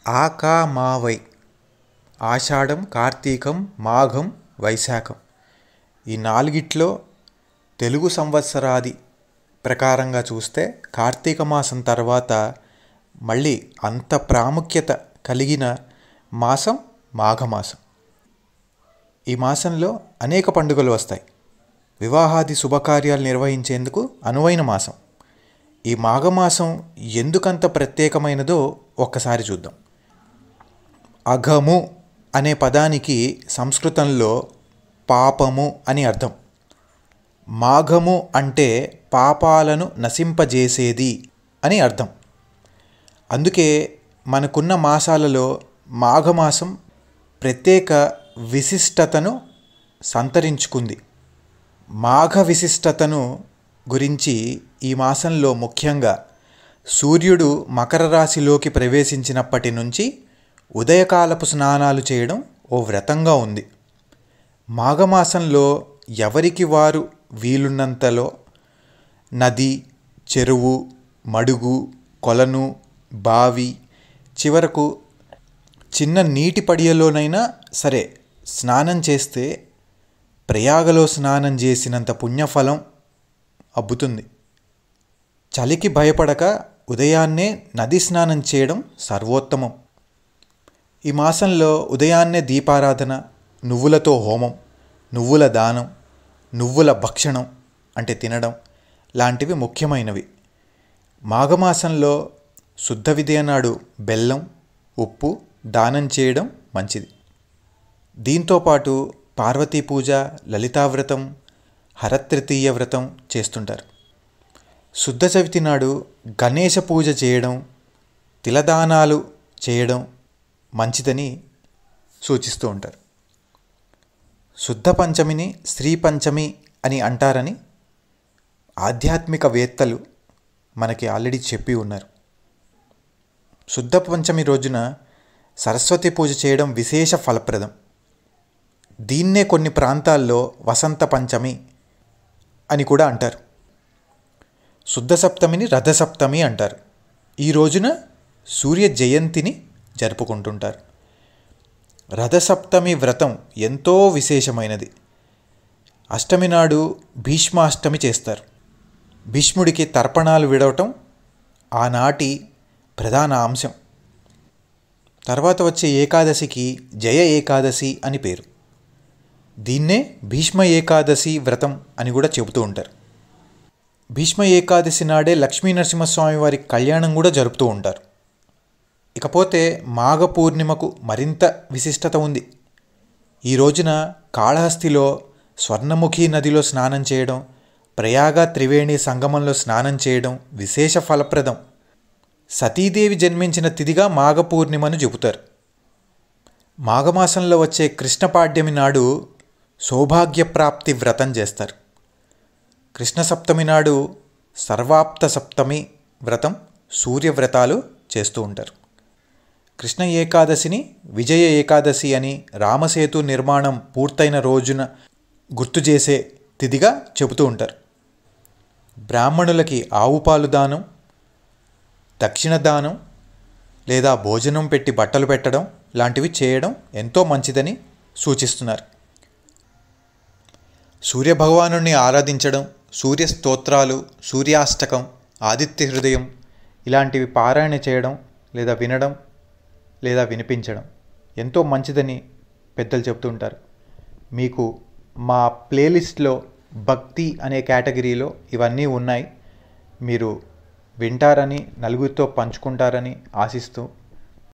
ఆకా మావై ఆషాఢం, కార్తీకం, మాఘం, వైశాఖం ఈ నాలుగిట్లో తెలుగు సంవత్సరాది ప్రకారంగా చూస్తే కార్తీక మాసం తర్వాత మళ్ళీ అంత ప్రాముఖ్యత కలిగిన మాసం మాఘమాసం. ఈ మాసంలో అనేక పండుగలు వస్తాయి. వివాహాది శుభకార్యాలు నిర్వహించేందుకు అనువైన మాసం. ఈ మాఘమాసం ఎందుకంత ప్రత్యేకమైనదో ఒక్కసారి చూద్దాం. అఘము అనే పదానికి సంస్కృతంలో పాపము అని అర్థం. మాఘము అంటే పాపాలను నశింపజేసేది అని అర్థం. అందుకే మనకున్న మాసాలలో మాఘమాసం ప్రత్యేక విశిష్టతను సంతరించుకుంది. మాఘ విశిష్టతను గురించి ఈ మాసంలో ముఖ్యంగా సూర్యుడు మకర రాశిలోకి ప్రవేశించినప్పటి నుంచి ఉదయకాలపు స్నానాలు చేయడం ఓ వ్రతంగా ఉంది. మాఘమాసంలో ఎవరికి వారు వీలున్నంతలో నది, చెరువు, మడుగు, కొలను, బావి, చివరకు చిన్న నీటి పడియలోనైనా సరే స్నానం చేస్తే ప్రయాగలో స్నానం చేసినంత పుణ్యఫలం అబ్బుతుంది. చలికి భయపడక ఉదయాన్నే నది స్నానం చేయడం సర్వోత్తమం. ఈ మాసంలో ఉదయాన్నే దీపారాధన, నువ్వులతో హోమం, నువ్వుల దానం, నువ్వుల భక్షణం అంటే తినడం లాంటివి ముఖ్యమైనవి. మాఘమాసంలో శుద్ధ విదియ నాడు బెల్లం, ఉప్పు దానం చేయడం మంచిది. దీంతోపాటు పార్వతీ పూజ, లలితావ్రతం, హరతృతీయ వ్రతం చేస్తుంటారు. శుద్ధ చవితి నాడు గణేశ పూజ చేయడం, తిలదానాలు చేయడం మంచిదని సూచిస్తూ ఉంటారు. శుద్ధ పంచమిని శ్రీ పంచమి అని అంటారని ఆధ్యాత్మికవేత్తలు మనకి ఆల్రెడీ చెప్పి ఉన్నారు. శుద్ధ పంచమి రోజున సరస్వతి పూజ చేయడం విశేష ఫలప్రదం. దీన్నే కొన్ని ప్రాంతాల్లో వసంత పంచమి అని కూడా అంటారు. శుద్ధ సప్తమిని రథసప్తమి అంటారు. ఈ రోజున సూర్య జయంతిని జరుపుకుంటుంటారు. రథసప్తమి వ్రతం ఎంతో విశేషమైనది. అష్టమి నాడు భీష్మాష్టమి చేస్తారు. భీష్ముడికి తర్పణాలు విడవటం ఆనాటి ప్రధాన అంశం. తర్వాత వచ్చే ఏకాదశికి జయ ఏకాదశి అని పేరు. దీన్నే భీష్మ ఏకాదశి వ్రతం అని కూడా చెబుతూ ఉంటారు. భీష్మ ఏకాదశి నాడే లక్ష్మీ నరసింహస్వామి వారి కళ్యాణం కూడా జరుపుతూ ఉంటారు. ఇకపోతే మాఘ పూర్ణిమకు మరింత విశిష్టత ఉంది. ఈ రోజున కాళహస్తిలో స్వర్ణముఖి నదిలో స్నానం చేయడం, ప్రయాగ త్రివేణి సంగమంలో స్నానం చేయడం విశేష ఫలప్రదం. సతీదేవి జన్మించిన తిథిగా మాఘ పూర్ణిమను చెబుతారు. మాఘమాసంలో వచ్చే కృష్ణపాడ్యమి నాడు సౌభాగ్యప్రాప్తి వ్రతం చేస్తారు. కృష్ణ సప్తమి నాడు సర్వాప్త సప్తమి వ్రతం, సూర్యవ్రతాలు చేస్తూ ఉంటారు. కృష్ణ ఏకాదశిని విజయ ఏకాదశి అని రామసేతు నిర్మాణం పూర్తయిన రోజున గుర్తు చేసే తిథిగా చెబుతూ ఉంటారు. బ్రాహ్మణులకి ఆవు పాలు దానం, దక్షిణ దానం లేదా భోజనం పెట్టి బట్టలు పెట్టడం లాంటివి చేయడం ఎంతో మంచిదని సూచిస్తున్నారు. సూర్యభగవానుని ఆరాధించడం, సూర్య స్తోత్రాలు, సూర్యాష్టకం, ఆదిత్య హృదయం ఇలాంటివి పారాయణ చేయడం లేదా వినడం లేదా వినిపించడం ఎంతో మంచిదని పెద్దలు చెప్తుంటారు. మీకు మా ప్లేలిస్ట్లో భక్తి అనే కేటగిరీలో ఇవన్నీ ఉన్నాయి. మీరు వింటారని, నలుగురితో పంచుకుంటారని ఆశిస్తూ